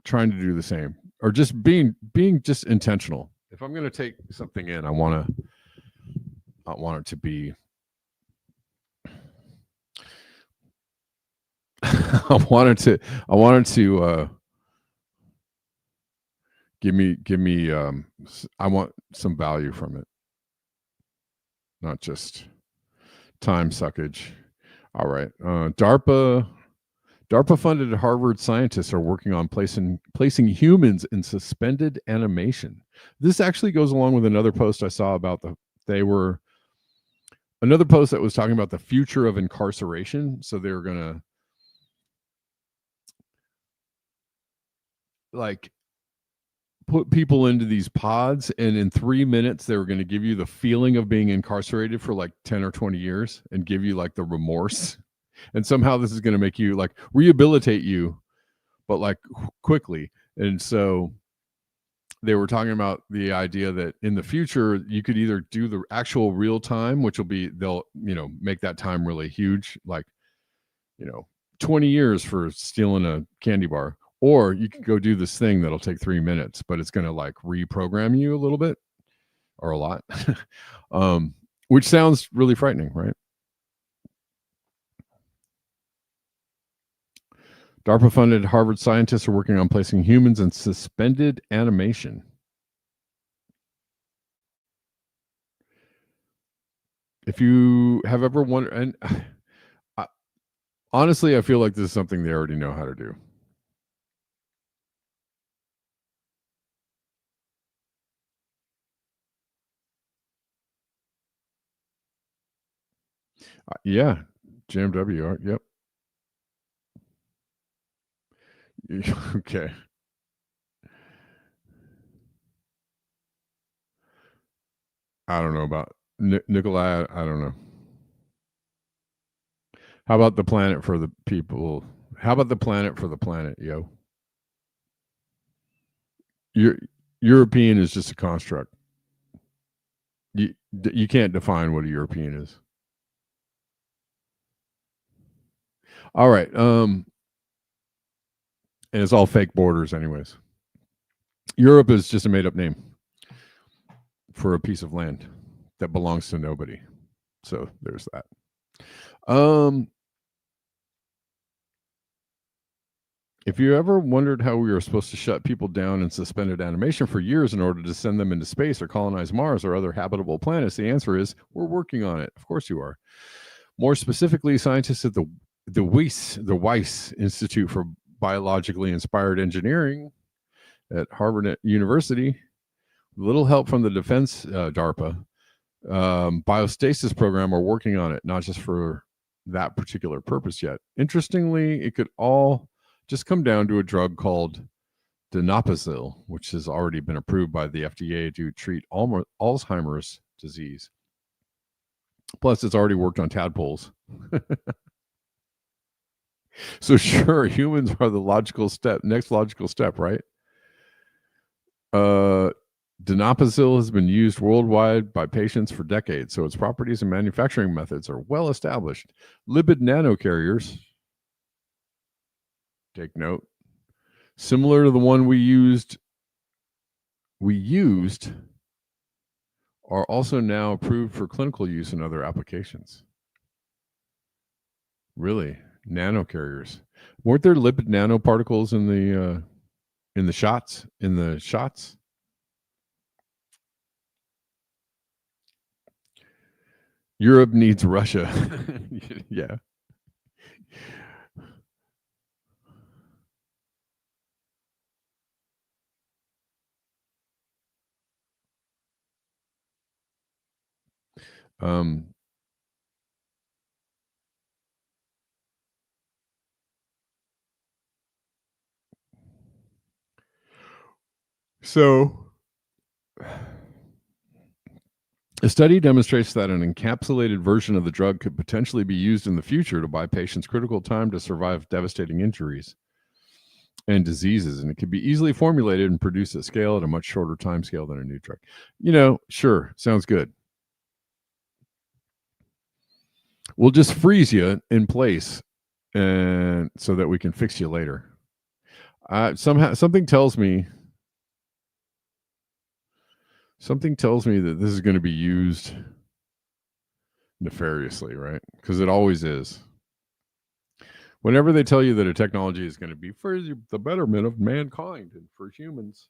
trying to do the same, or just being just intentional. If I'm going to take something in, I want it to be I wanted to give me I want some value from it, not just time suckage. All right. DARPA funded Harvard scientists are working on placing humans in suspended animation. This actually goes along with another post I saw about another post that was talking about the future of incarceration. So they were going to like put people into these pods, and in 3 minutes they were going to give you the feeling of being incarcerated for like 10 or 20 years and give you like the remorse. And somehow this is going to make you like rehabilitate you, but like quickly. And so they were talking about the idea that in the future you could either do the actual real time, which will be, they'll make that time really huge, like 20 years for stealing a candy bar, or you can go do this thing that'll take 3 minutes, but it's going to like reprogram you a little bit or a lot. Which sounds really frightening, right? DARPA funded Harvard scientists are working on placing humans in suspended animation. If you have ever wondered, and honestly, I feel like this is something they already know how to do. Yeah, JMW. Yep. Okay. I don't know about Nikolai. I don't know. How about the planet for the people? How about the planet for the planet, yo? European is just a construct. You can't define what a European is. All right. And it's all fake borders anyways. Europe is just a made up name for a piece of land that belongs to nobody. So there's that. If you ever wondered how we were supposed to shut people down in suspended animation for years in order to send them into space or colonize Mars or other habitable planets, the answer is we're working on it. Of course you are. More specifically, scientists at the Weiss Institute for Biologically Inspired Engineering at Harvard University, with little help from the Defense DARPA biostasis program, are working on it, not just for that particular purpose yet. Interestingly, it could all just come down to a drug called donepezil, which has already been approved by the FDA to treat Alzheimer's disease. Plus, it's already worked on tadpoles. So sure, humans are the next logical step, right? Donepezil has been used worldwide by patients for decades, so its properties and manufacturing methods are well established. Lipid nanocarriers, take note, similar to the one we used, are also now approved for clinical use in other applications. Really? Nanocarriers. Weren't there lipid nanoparticles in the shots? Europe needs Russia. Yeah. So a study demonstrates that an encapsulated version of the drug could potentially be used in the future to buy patients critical time to survive devastating injuries and diseases, and it could be easily formulated and produced at scale at a much shorter time scale than a new drug. Sure, sounds good. We'll just freeze you in place, and so that we can fix you later. Something tells me that this is going to be used nefariously, right? Because it always is. Whenever they tell you that a technology is going to be for the betterment of mankind and for humans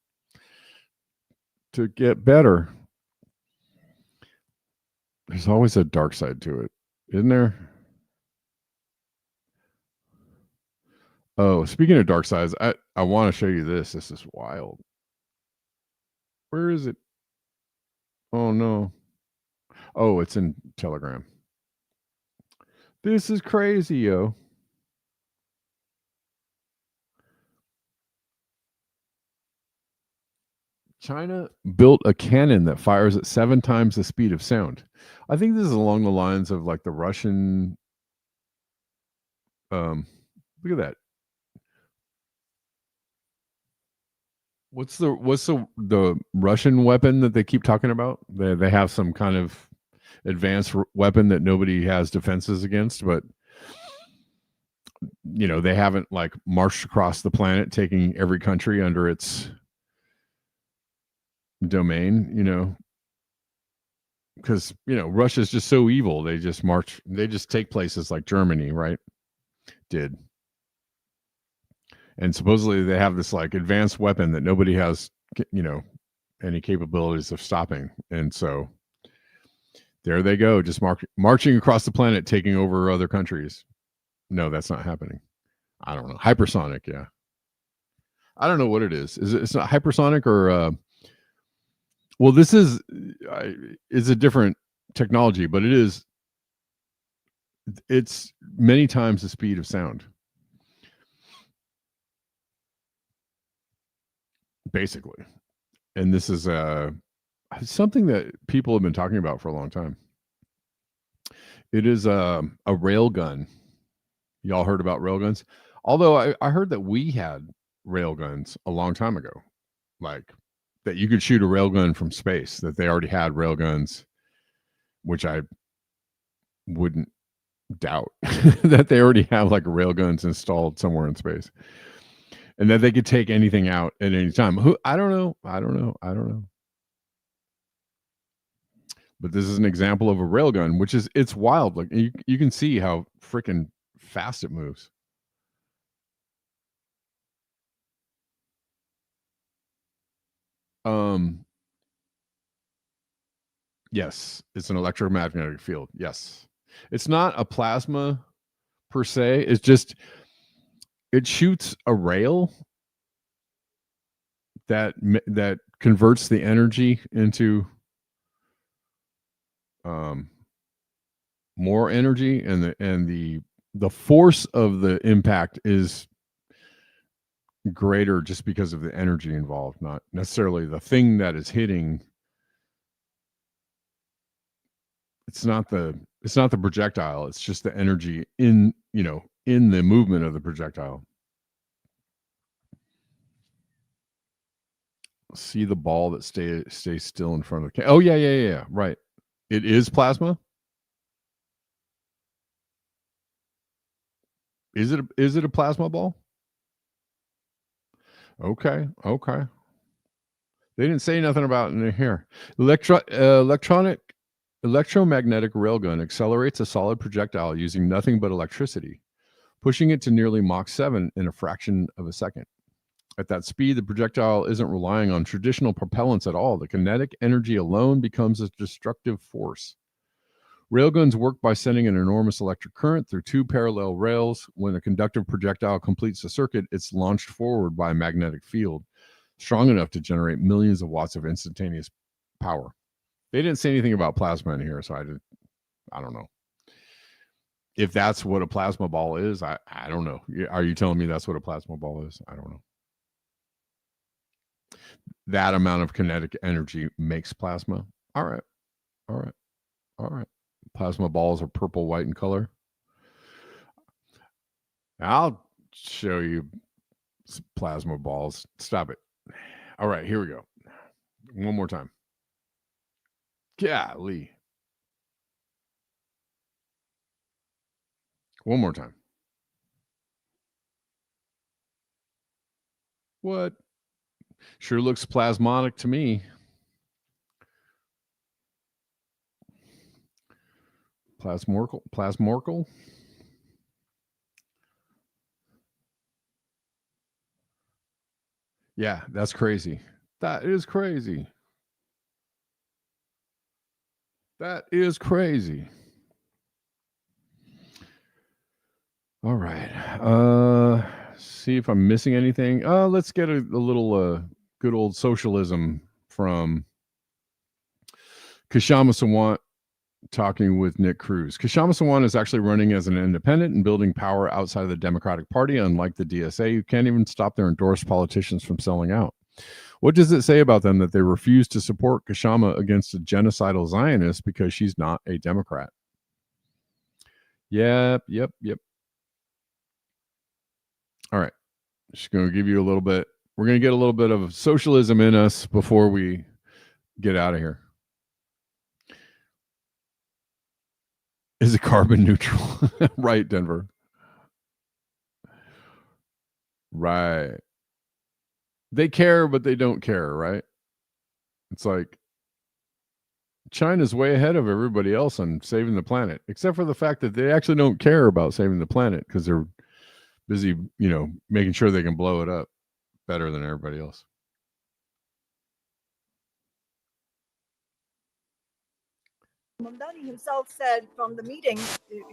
to get better, there's always a dark side to it, isn't there? Oh, speaking of dark sides, I want to show you this. This is wild. Where is it? Oh, no. Oh, it's in Telegram. This is crazy, yo. China built a cannon that fires at 7 times the speed of sound. I think this is along the lines of like the Russian. Look at that. What's the Russian weapon that they keep talking about? They have some kind of advanced weapon that nobody has defenses against, but they haven't like marched across the planet taking every country under its domain, because Russia's just so evil. They just take places like Germany, right? And supposedly they have this like advanced weapon that nobody has any capabilities of stopping, and so there they go, just marching across the planet, taking over other countries. No, that's not happening. I don't know. Hypersonic, yeah. I don't know what it is. It's not hypersonic or well, this is a different technology, but it's many times the speed of sound, basically. And this is something that people have been talking about for a long time. It is a rail gun. Y'all heard about rail guns? Although I heard that we had rail guns a long time ago, like that you could shoot a rail gun from space, that they already had rail guns, which I wouldn't doubt that they already have like rail guns installed somewhere in space, and that they could take anything out at any time. I don't know. But this is an example of a railgun, which is, it's wild. Like you can see how freaking fast it moves. Yes, it's an electromagnetic field. Yes. It's not a plasma per se. It's just, it shoots a rail that converts the energy into more energy, and the force of the impact is greater just because of the energy involved, not necessarily the thing that is hitting. It's not the projectile, it's just the energy in the movement of the projectile. See the ball that stays still in front of the oh yeah, right. It is plasma. Is it a plasma ball? Okay. They didn't say nothing about it in here. Electromagnetic railgun accelerates a solid projectile using nothing but electricity, pushing it to nearly Mach 7 in a fraction of a second. At that speed, the projectile isn't relying on traditional propellants at all. The kinetic energy alone becomes a destructive force. Railguns work by sending an enormous electric current through two parallel rails. When a conductive projectile completes the circuit, it's launched forward by a magnetic field strong enough to generate millions of watts of instantaneous power. They didn't say anything about plasma in here, so I don't know. If that's what a plasma ball is, I don't know. Are you telling me that's what a plasma ball is? I don't know. That amount of kinetic energy makes plasma. All right. Plasma balls are purple, white in color. I'll show you plasma balls. Stop it. All right, here we go. One more time. Golly. One more time. What? Sure looks plasmonic to me. Plasmorkel. Yeah, that's crazy. That is crazy. That is crazy. All right. See if I'm missing anything. Let's get a little good old socialism from Kshama Sawant talking with Nick Cruz. Kshama Sawant is actually running as an independent and building power outside of the Democratic Party, unlike the DSA, who can't even stop their endorsed politicians from selling out. What does it say about them that they refuse to support Kshama against a genocidal Zionist because she's not a Democrat? Yep. All right. Just going to give you a little bit. We're going to get a little bit of socialism in us before we get out of here. Is it carbon neutral? Right, Denver. Right. They care, but they don't care, right? It's like China's way ahead of everybody else on saving the planet, except for the fact that they actually don't care about saving the planet because they're busy, making sure they can blow it up better than everybody else. Mamdani himself said from the meeting,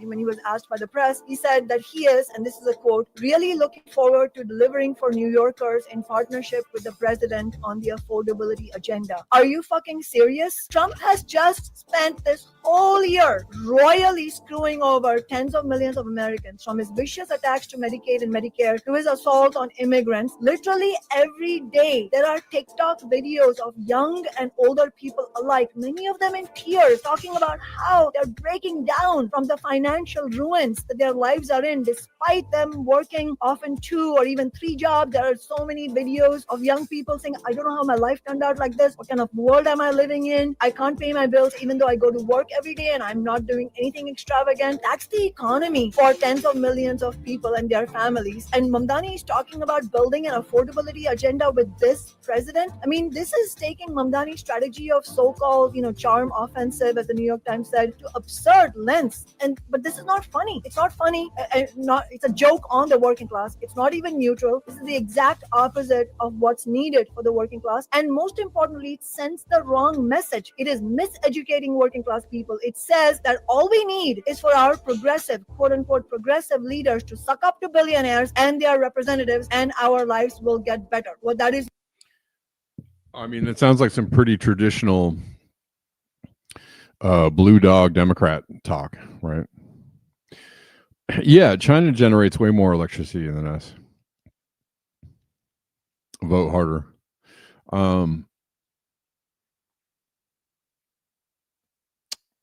when he was asked by the press, he said that he is, and this is a quote, really looking forward to delivering for New Yorkers in partnership with the president on the affordability agenda. Are you fucking serious? Trump has just spent this whole year royally screwing over tens of millions of Americans, from his vicious attacks to Medicaid and Medicare to his assault on immigrants. Literally every day, there are TikTok videos of young and older people alike, many of them in tears, talking talking about how they're breaking down from the financial ruins that their lives are in, despite them working often 2 or even 3 jobs. There are so many videos of young people saying, I don't know how my life turned out like this. What kind of world am I living in? I can't pay my bills even though I go to work every day and I'm not doing anything extravagant. That's the economy for tens of millions of people and their families. And Mamdani is talking about building an affordability agenda with this president. I mean, this is taking Mamdani's strategy of so-called, charm offensive, as the New York Times said, to absurd lengths. But this is not funny. It's not funny. It's a joke on the working class. It's not even neutral. This is the exact opposite of what's needed for the working class. And most importantly, it sends the wrong message. It is miseducating working class people. It says that all we need is for our progressive, quote unquote, progressive leaders to suck up to billionaires and their representatives, and our lives will get better. What that is. I mean, it sounds like some pretty traditional blue dog Democrat talk, right? Yeah, China generates way more electricity than us. Vote harder.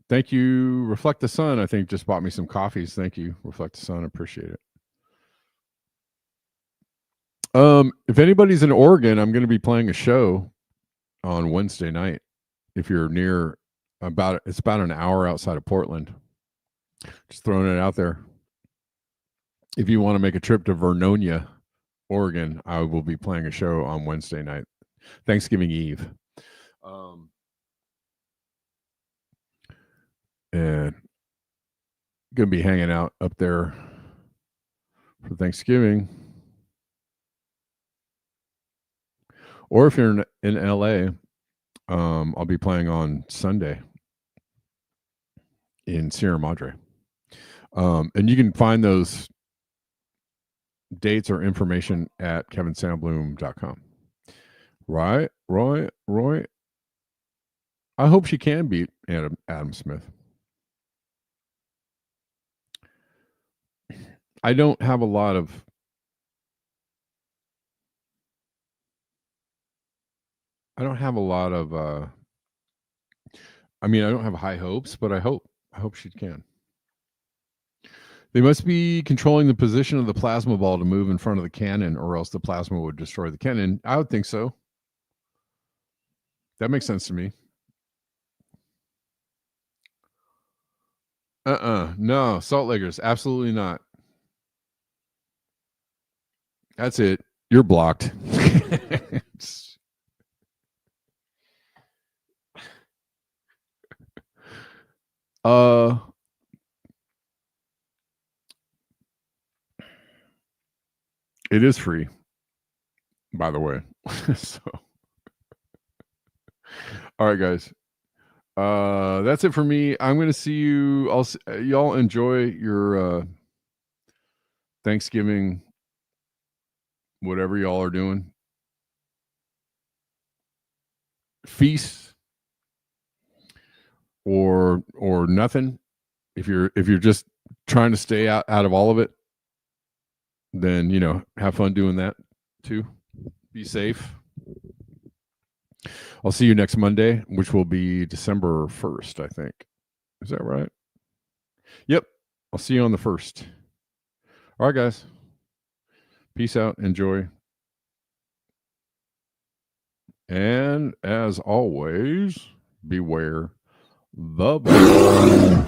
Thank you, Reflect the Sun. I think just bought me some coffees. Thank you, Reflect the Sun. Appreciate it. If anybody's in Oregon, I'm going to be playing a show on Wednesday night. If you're near, it's about an hour outside of Portland. Just throwing it out there. If you want to make a trip to Vernonia, Oregon, I will be playing a show on Wednesday night, Thanksgiving Eve. And going to be hanging out up there for Thanksgiving. Or if you're in LA, I'll be playing on Sunday in Sierra Madre. And you can find those dates or information at kevinsandbloom.com. Right, Roy. I hope she can beat Adam Smith. I don't have a lot of I don't have high hopes, but I hope she can. They must be controlling the position of the plasma ball to move in front of the cannon, or else the plasma would destroy the cannon. I would think so. That makes sense to me. No, Salt Lakers, absolutely not. That's it. You're blocked. It is free, by the way. So, all right, guys. That's it for me. I'm going to see you. Y'all enjoy your Thanksgiving, whatever y'all are doing. Feast or nothing. If you're just trying to stay out of all of it, then have fun doing that too. Be safe. I'll see you next Monday, which will be December 1st, I think. Is that right? Yep. I'll see you on the 1st. All right, guys. Peace out. Enjoy. And as always, beware the ball.